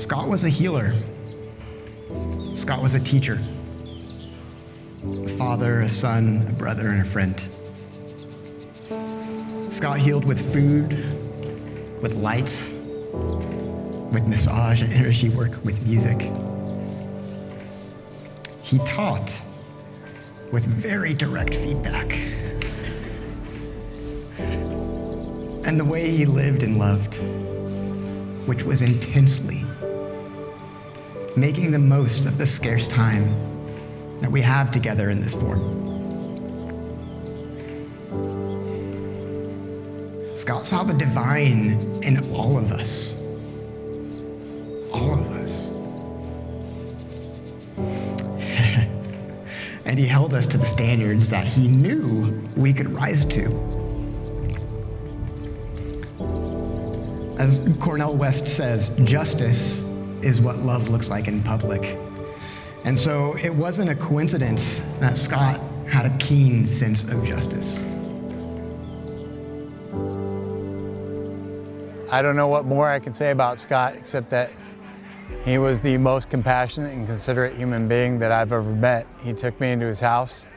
Scott was a healer. Scott was a teacher. A father, a son, a brother, and a friend. Scott healed with food, with lights, with massage and energy work, with music. He taught with very direct feedback. And the way he lived and loved, which was intensely, making the most of the scarce time that we have together in this form. Scott saw the divine in all of us. All of us. And he held us to the standards that he knew we could rise to. As Cornel West says, justice is what love looks like in public. And so it wasn't a coincidence that Scott had a keen sense of justice. I don't know what more I can say about Scott except that he was the most compassionate and considerate human being that I've ever met. He took me into his house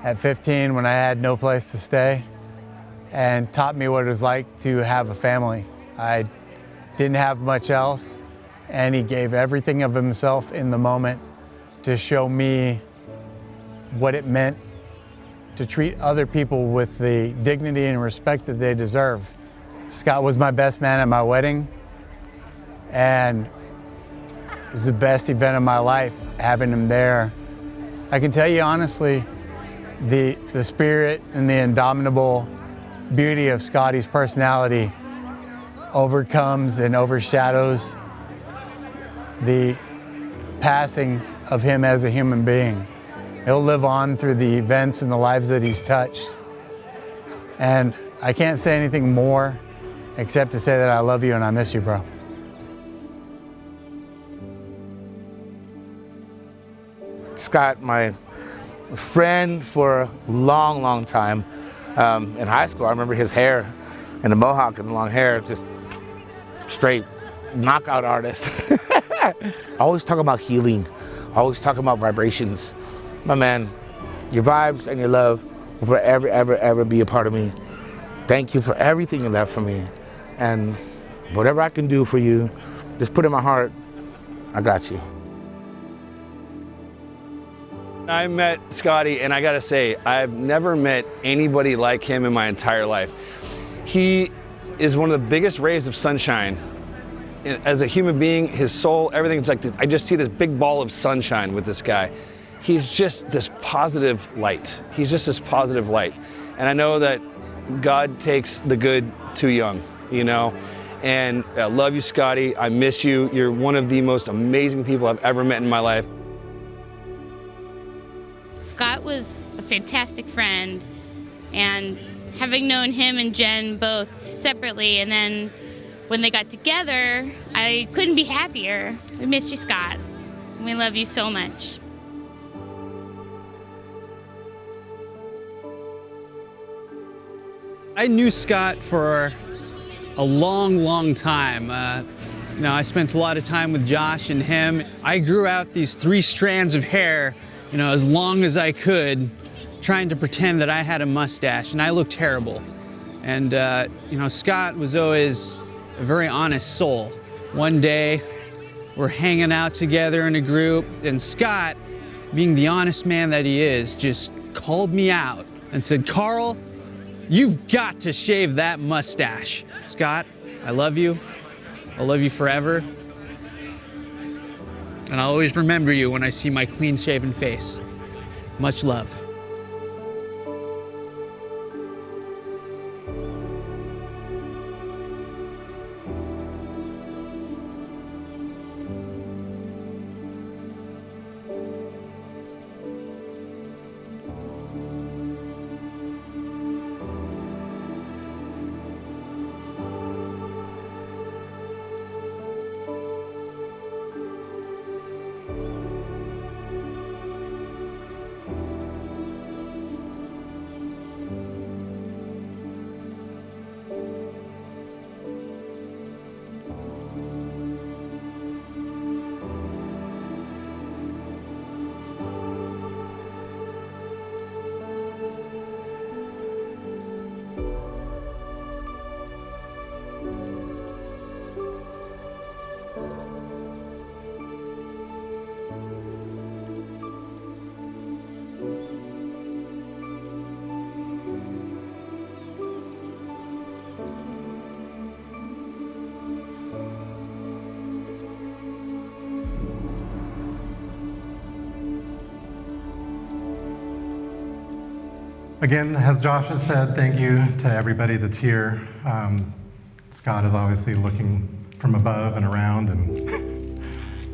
at 15 when I had no place to stay and taught me what it was like to have a family. I didn't have much else, and he gave everything of himself in the moment to show me what it meant to treat other people with the dignity and respect that they deserve. Scott was my best man at my wedding, and it was the best event of my life, having him there. I can tell you honestly, the spirit and the indomitable beauty of Scotty's personality overcomes and overshadows the passing of him as a human being. He'll live on through the events and the lives that he's touched. And I can't say anything more except to say that I love you and I miss you, bro. Scott, my friend for a long, long time. In high school, I remember his hair and the mohawk and the long hair, just straight knockout artist. Always talk about healing, always talk about vibrations. My man, your vibes and your love will forever, ever, ever be a part of me. Thank you for everything you left for me. And whatever I can do for you, just put in my heart, I got you. I met Scotty, and I gotta say, I've never met anybody like him in my entire life. He is one of the biggest rays of sunshine. As a human being, his soul, everything's like this. I just see this big ball of sunshine with this guy. He's just this positive light. He's just this positive light. And I know that God takes the good too young, you know? And I love you, Scotty. I miss you. You're one of the most amazing people I've ever met in my life. Scott was a fantastic friend, and having known him and Jen both separately, and then when they got together, I couldn't be happier. We miss you, Scott. We love you so much. I knew Scott for a long, long time. I spent a lot of time with Josh and him. I grew out these 3 strands of hair, as long as I could, trying to pretend that I had a mustache, and I looked terrible. And, Scott was always a very honest soul. One day, we're hanging out together in a group, and Scott, being the honest man that he is, just called me out and said, "Carl, you've got to shave that mustache." Scott, I love you. I'll love you forever. And I'll always remember you when I see my clean-shaven face. Much love. Again, as Josh has said, thank you to everybody that's here. Scott is obviously looking from above and around, and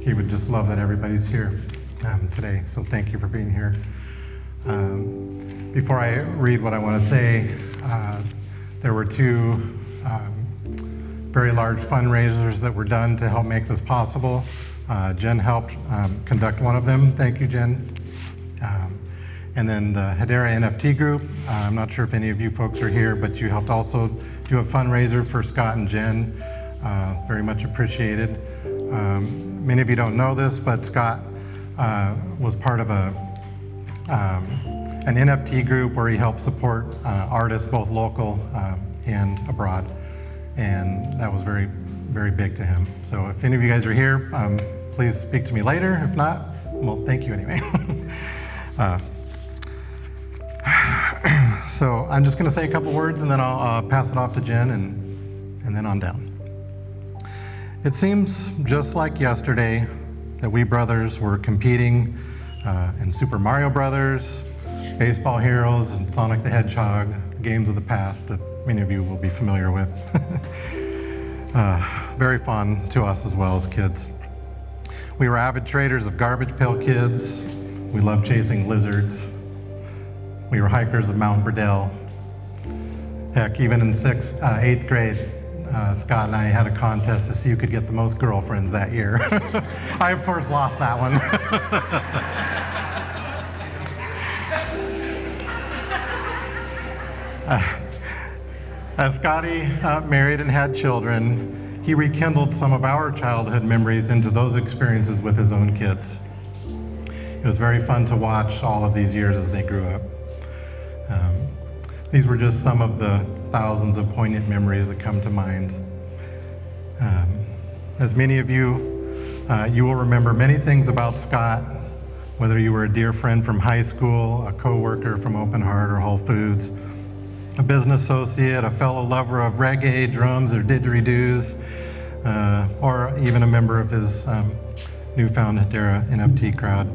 he would just love that everybody's here today. So thank you for being here. Before I read what I want to say, there were two very large fundraisers that were done to help make this possible. Jen helped conduct one of them. Thank you, Jen. And then the Hedera NFT group. I'm not sure if any of you folks are here, but you helped also do a fundraiser for Scott and Jen. Very much appreciated. Many of you don't know this, but Scott was part of an NFT group where he helped support artists, both local and abroad. And that was very, very big to him. So if any of you guys are here, please speak to me later. If not, well, thank you anyway. So I'm just going to say a couple words, and then I'll pass it off to Jen, and then on down. It seems just like yesterday that we brothers were competing in Super Mario Brothers, Baseball Heroes, and Sonic the Hedgehog, games of the past that many of you will be familiar with. Very fun to us as well as kids. We were avid traders of Garbage Pail Kids. We loved chasing lizards. We were hikers of Mount Burdell. Heck, even in 8th grade, Scott and I had a contest to see who could get the most girlfriends that year. I, of course, lost that one. As Scotty married and had children, he rekindled some of our childhood memories into those experiences with his own kids. It was very fun to watch all of these years as they grew up. These were just some of the thousands of poignant memories that come to mind. As many of you, you will remember many things about Scott, whether you were a dear friend from high school, a coworker from Open Heart or Whole Foods, a business associate, a fellow lover of reggae, drums, or didgeridoos, or even a member of his newfound Hedera NFT crowd.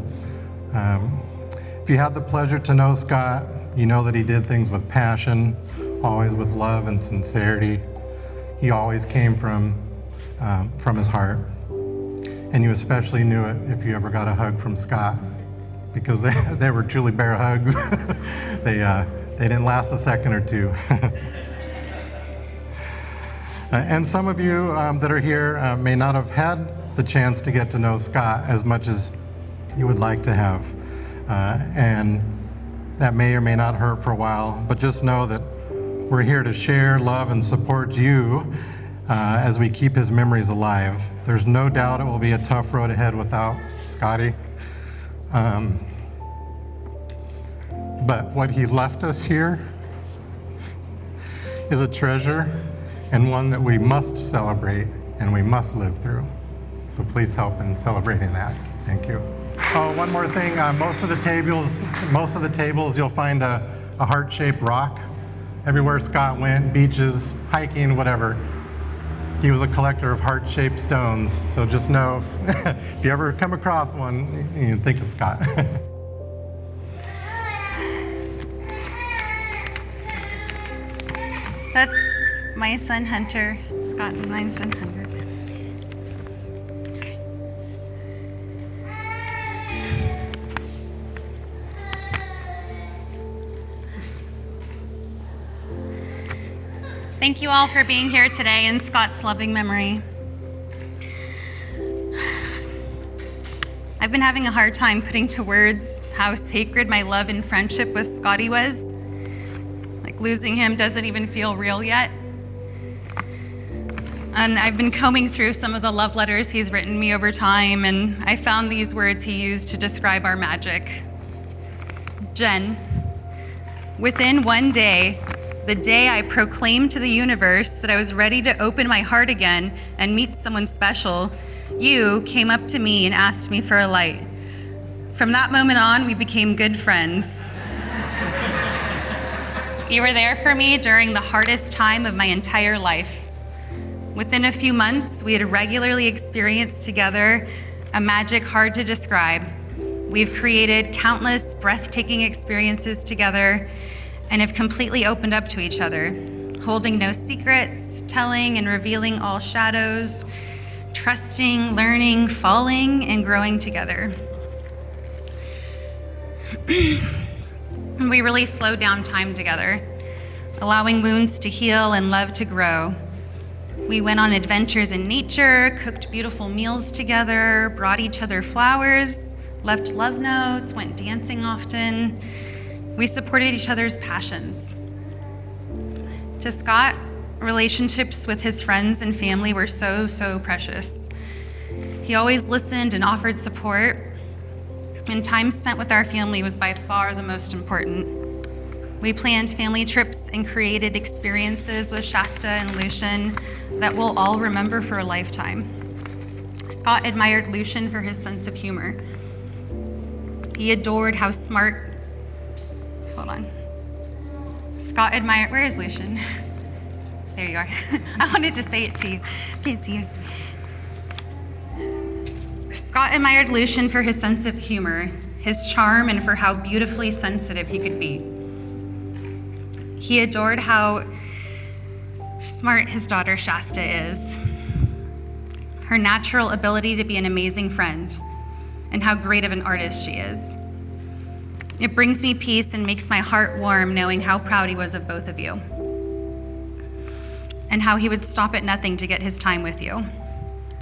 If you had the pleasure to know Scott, you know that he did things with passion, always with love and sincerity. He always came from his heart. And you especially knew it if you ever got a hug from Scott, because they were truly bear hugs. They didn't last a second or two. And some of you that are here may not have had the chance to get to know Scott as much as you would like to have. And that may or may not hurt for a while, but just know that we're here to share, love, and support you as we keep his memories alive. There's no doubt it will be a tough road ahead without Scotty. But what he left us here is a treasure and one that we must celebrate and we must live through. So please help in celebrating that. Thank you. Oh, one more thing. Most of the tables, you'll find a heart-shaped rock. Everywhere Scott went, beaches, hiking, whatever, he was a collector of heart-shaped stones. So just know if you ever come across one, you think of Scott. That's my son Hunter, Scott and my son Hunter. Thank you all for being here today in Scott's loving memory. I've been having a hard time putting to words how sacred my love and friendship with Scotty was. Like losing him doesn't even feel real yet. And I've been combing through some of the love letters he's written me over time, and I found these words he used to describe our magic. Jen, within one day, the day I proclaimed to the universe that I was ready to open my heart again and meet someone special, you came up to me and asked me for a light. From that moment on, we became good friends. You were there for me during the hardest time of my entire life. Within a few months, we had regularly experienced together a magic hard to describe. We've created countless breathtaking experiences together, and have completely opened up to each other, holding no secrets, telling and revealing all shadows, trusting, learning, falling, and growing together. We really slowed down time together, allowing wounds to heal and love to grow. We went on adventures in nature, cooked beautiful meals together, brought each other flowers, left love notes, went dancing often. We supported each other's passions. To Scott, relationships with his friends and family were so, so precious. He always listened and offered support, and time spent with our family was by far the most important. We planned family trips and created experiences with Shasta and Lucian that we'll all remember for a lifetime. Scott admired Lucian for his sense of humor. He adored how smart, Scott admired, where is Lucian? There you are. I wanted to say it to you. Can't see you. Scott admired Lucian for his sense of humor, his charm, and for how beautifully sensitive he could be. He adored how smart his daughter Shasta is, her natural ability to be an amazing friend, and how great of an artist she is. It brings me peace and makes my heart warm knowing how proud he was of both of you, and how he would stop at nothing to get his time with you.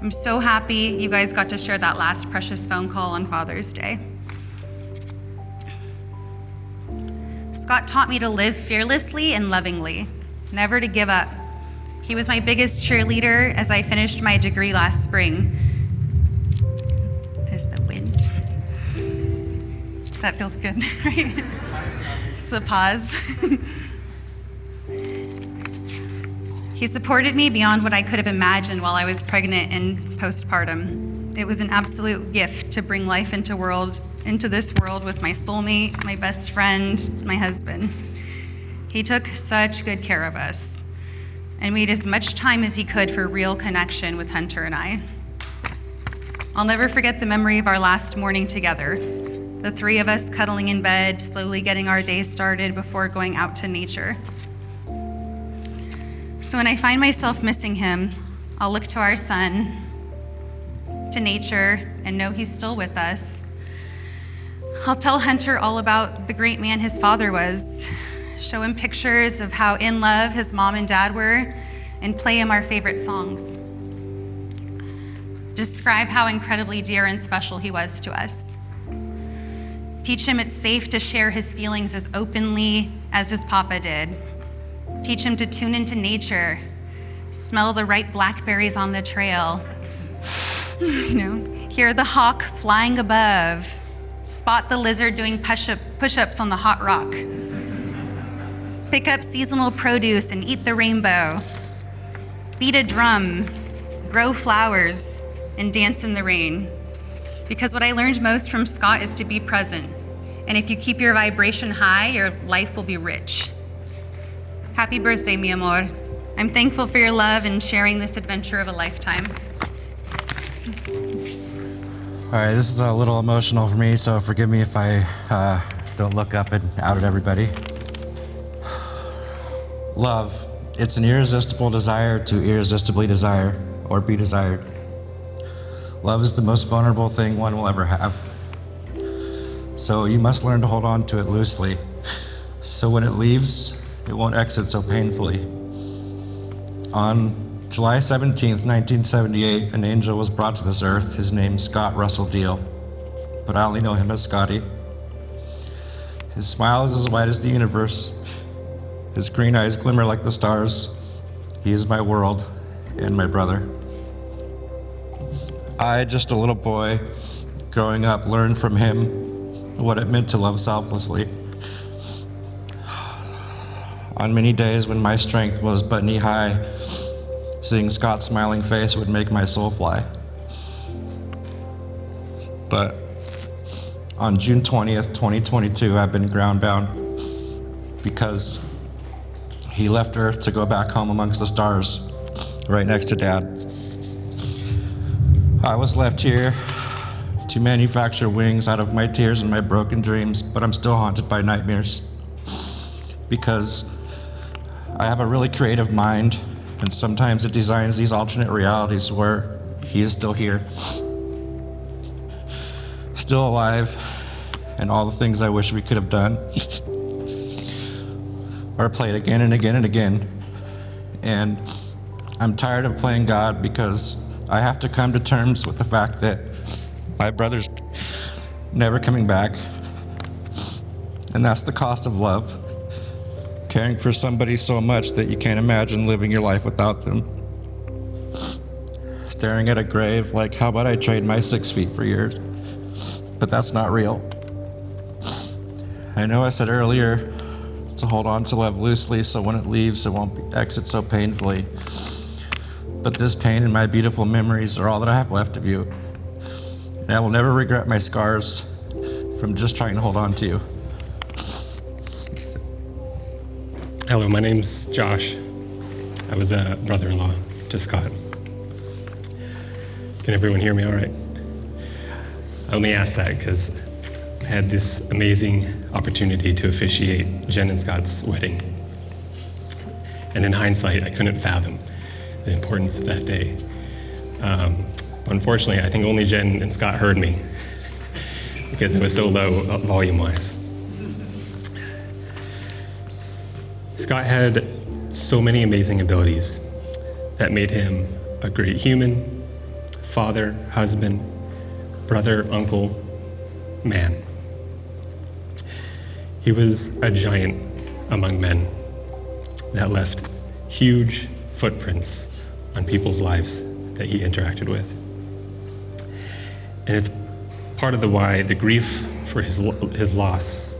I'm so happy you guys got to share that last precious phone call on Father's Day. Scott taught me to live fearlessly and lovingly, never to give up. He was my biggest cheerleader as I finished my degree last spring. There's the wind. That feels good, right? It's a pause. He supported me beyond what I could have imagined while I was pregnant and postpartum. It was an absolute gift to bring life into this world with my soulmate, my best friend, my husband. He took such good care of us and made as much time as he could for real connection with Hunter and I. I'll never forget the memory of our last morning together, the three of us cuddling in bed, slowly getting our day started before going out to nature. So when I find myself missing him, I'll look to our son, to nature, and know he's still with us. I'll tell Hunter all about the great man his father was, show him pictures of how in love his mom and dad were, and play him our favorite songs. Describe how incredibly dear and special he was to us. Teach him it's safe to share his feelings as openly as his papa did. Teach him to tune into nature, smell the ripe blackberries on the trail, hear the hawk flying above, spot the lizard doing push-ups on the hot rock, pick up seasonal produce and eat the rainbow, beat a drum, grow flowers, and dance in the rain. Because what I learned most from Scott is to be present. And if you keep your vibration high, your life will be rich. Happy birthday, mi amor. I'm thankful for your love and sharing this adventure of a lifetime. All right, this is a little emotional for me, so forgive me if I don't look up and out at everybody. Love, it's an irresistible desire to irresistibly desire or be desired. Love is the most vulnerable thing one will ever have. So you must learn to hold on to it loosely, so when it leaves, it won't exit so painfully. On July 17th, 1978, an angel was brought to this earth. His name's Scott Russell Deihl, but I only know him as Scotty. His smile is as white as the universe. His green eyes glimmer like the stars. He is my world and my brother. I, just a little boy, growing up, learned from him what it meant to love selflessly. On many days when my strength was but knee-high, seeing Scott's smiling face would make my soul fly. But on June 20th, 2022, I've been ground-bound because he left Earth to go back home amongst the stars, right next to Dad. I was left here to manufacture wings out of my tears and my broken dreams, but I'm still haunted by nightmares. because I have a really creative mind, and sometimes it designs these alternate realities where he is still here, still alive, and all the things I wish we could have done are played again and again and again. And I'm tired of playing God because I have to come to terms with the fact that my brother's never coming back. And that's the cost of love. Caring for somebody so much that you can't imagine living your life without them. Staring at a grave like, how about I trade my 6 feet for yours? But that's not real. I know I said earlier to hold on to love loosely so when it leaves, it won't exit so painfully. But this pain and my beautiful memories are all that I have left of you. And I will never regret my scars from just trying to hold on to you. Hello, my name's Josh. I was a brother-in-law to Scott. Can everyone hear me all right? I only asked that because I had this amazing opportunity to officiate Jen and Scott's wedding. And in hindsight, I couldn't fathom the importance of that day. Unfortunately, I think only Jen and Scott heard me because it was so low volume-wise. Scott had so many amazing abilities that made him a great human, father, husband, brother, uncle, man. He was a giant among men that left huge footprints on people's lives that he interacted with. And it's part of why the grief for his loss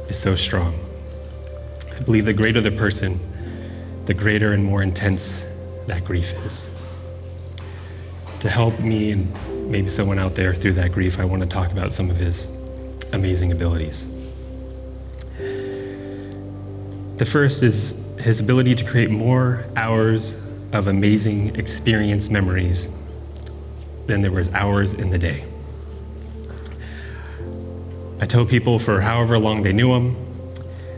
is so strong. I believe the greater the person, the greater and more intense that grief is. To help me and maybe someone out there through that grief, I want to talk about some of his amazing abilities. The first is his ability to create more hours of amazing experience memories than there was hours in the day. I tell people for however long they knew him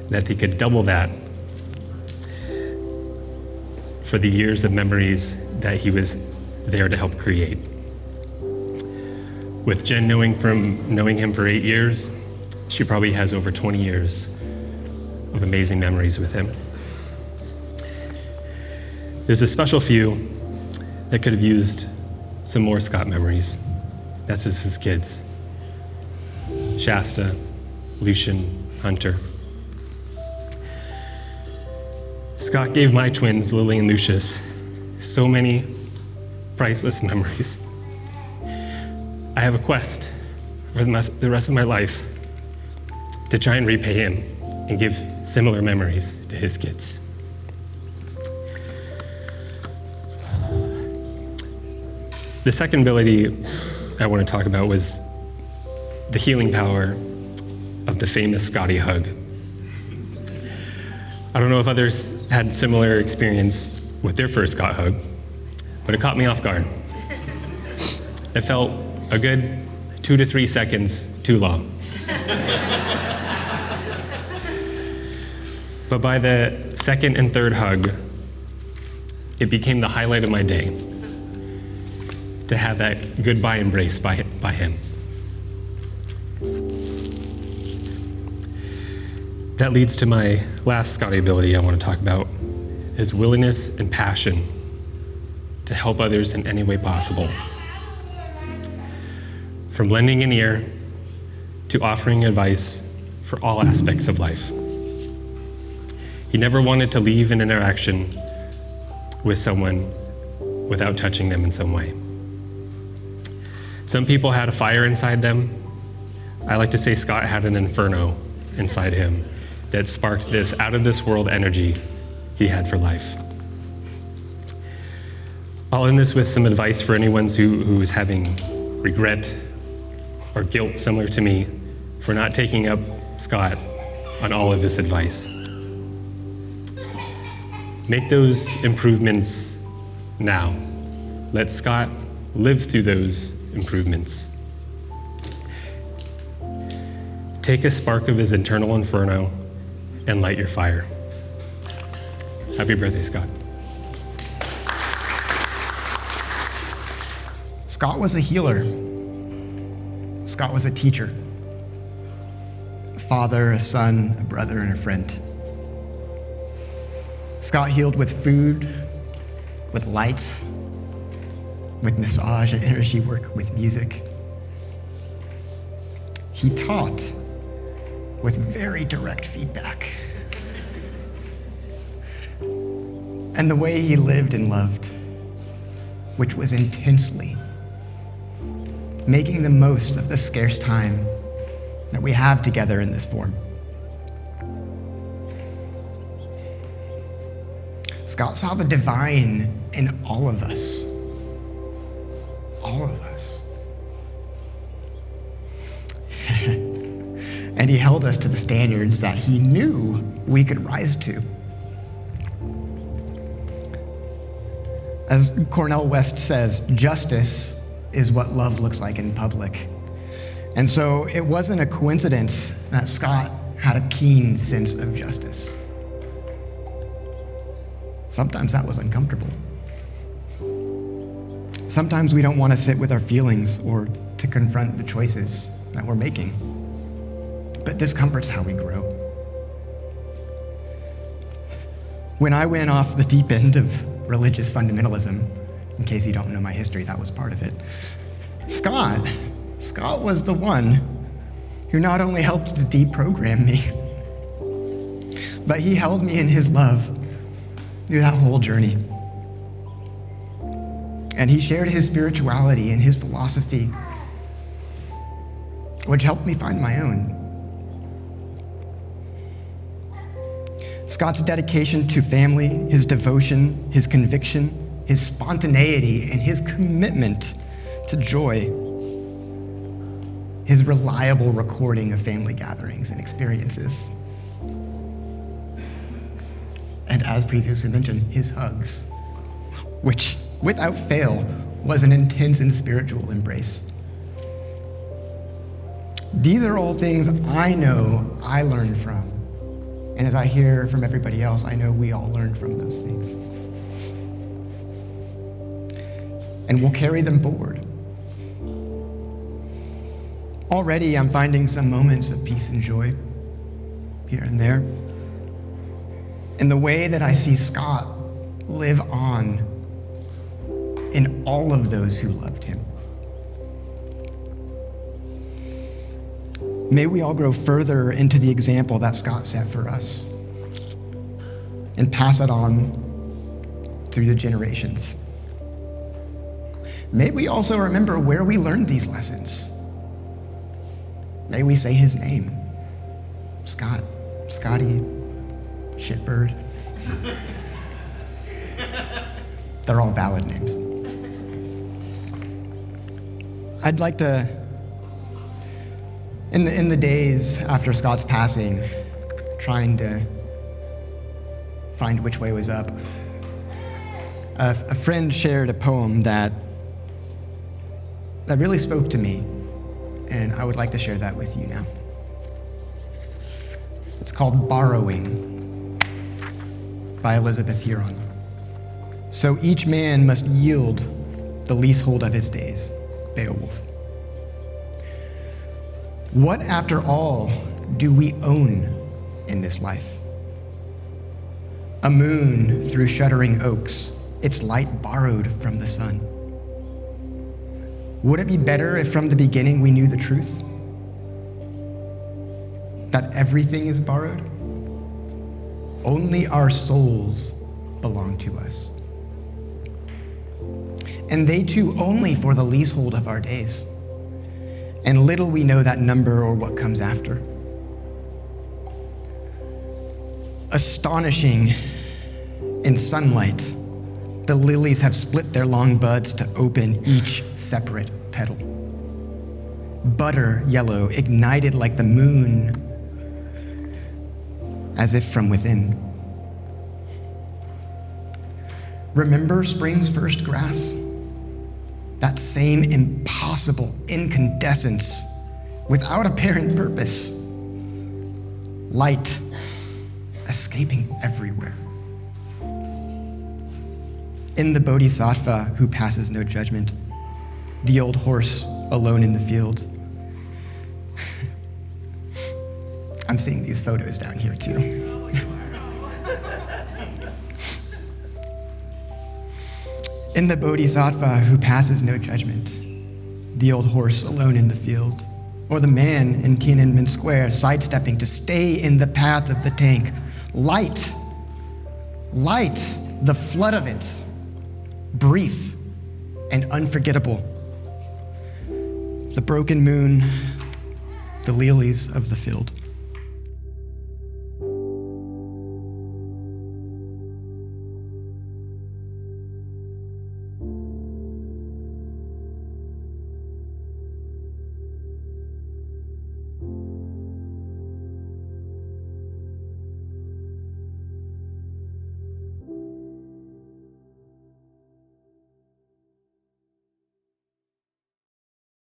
that they could double that for the years of memories that he was there to help create. With Jen knowing him for 8 years, she probably has over 20 years of amazing memories with him. There's a special few that could have used some more Scott memories. That's his kids. Shasta, Lucian, Hunter. Scott gave my twins, Lily and Lucius, so many priceless memories. I have a quest for the rest of my life to try and repay him and give similar memories to his kids. The second ability I want to talk about was the healing power of the famous Scotty hug. I don't know if others had similar experience with their first Scott hug, but it caught me off guard. It felt a good 2 to 3 seconds too long. But by the second and third hug, it became the highlight of my day to have that goodbye embrace by him. That leads to my last Scotty ability I want to talk about, his willingness and passion to help others in any way possible. From lending an ear to offering advice for all aspects of life. He never wanted to leave an interaction with someone without touching them in some way. Some people had a fire inside them. I like to say Scott had an inferno inside him that sparked this out-of-this-world energy he had for life. I'll end this with some advice for anyone who is having regret or guilt similar to me for not taking up Scott on all of this advice. Make those improvements now. Let Scott live through those improvements. Take a spark of his internal inferno and light your fire. Happy birthday, Scott. Scott was a healer. Scott was a teacher, a father, a son, a brother, and a friend. Scott healed with food, with lights, with massage and energy work, with music. He taught with very direct feedback. And the way he lived and loved, which was intensely, making the most of the scarce time that we have together in this form. Scott saw the divine in all of us. All of us. And he held us to the standards that he knew we could rise to. As Cornel West says, justice is what love looks like in public. And so it wasn't a coincidence that Scott had a keen sense of justice. Sometimes that was uncomfortable. Sometimes we don't want to sit with our feelings or to confront the choices that we're making. But discomfort's how we grow. When I went off the deep end of religious fundamentalism, in case you don't know my history, that was part of it, Scott was the one who not only helped to deprogram me, but he held me in his love through that whole journey. And he shared his spirituality and his philosophy, which helped me find my own. Scott's dedication to family, his devotion, his conviction, his spontaneity, and his commitment to joy, his reliable recording of family gatherings and experiences, and as previously mentioned, his hugs, which without fail was an intense and spiritual embrace. These are all things I know I learned from. And as I hear from everybody else, I know we all learn from those things. And we'll carry them forward. Already I'm finding some moments of peace and joy here and there in the way that I see Scott live on in all of those who loved him. May we all grow further into the example that Scott set for us and pass it on through the generations. May we also remember where we learned these lessons. May we say his name, Scott, Scotty, Shitbird. They're all valid names. I'd like to, in the days after Scott's passing, trying to find which way was up, a friend shared a poem that really spoke to me, and I would like to share that with you now. It's called Borrowing by Elizabeth Huron. So each man must yield the leasehold of his days, Beowulf. What, after all, do we own in this life? A moon through shuddering oaks, its light borrowed from the sun. Would it be better if from the beginning we knew the truth? That everything is borrowed? Only our souls belong to us. And they too only for the leasehold of our days. And little we know that number or what comes after. Astonishing in sunlight, the lilies have split their long buds to open each separate petal. Butter yellow, ignited like the moon, as if from within. Remember spring's first grass? That same impossible incandescence without apparent purpose. Light escaping everywhere. In the bodhisattva who passes no judgment, the old horse alone in the field. I'm seeing these photos down here too. In the bodhisattva who passes no judgment, the old horse alone in the field, or the man in Tiananmen Square sidestepping to stay in the path of the tank. Light, the flood of it, brief and unforgettable. The broken moon, the lilies of the field.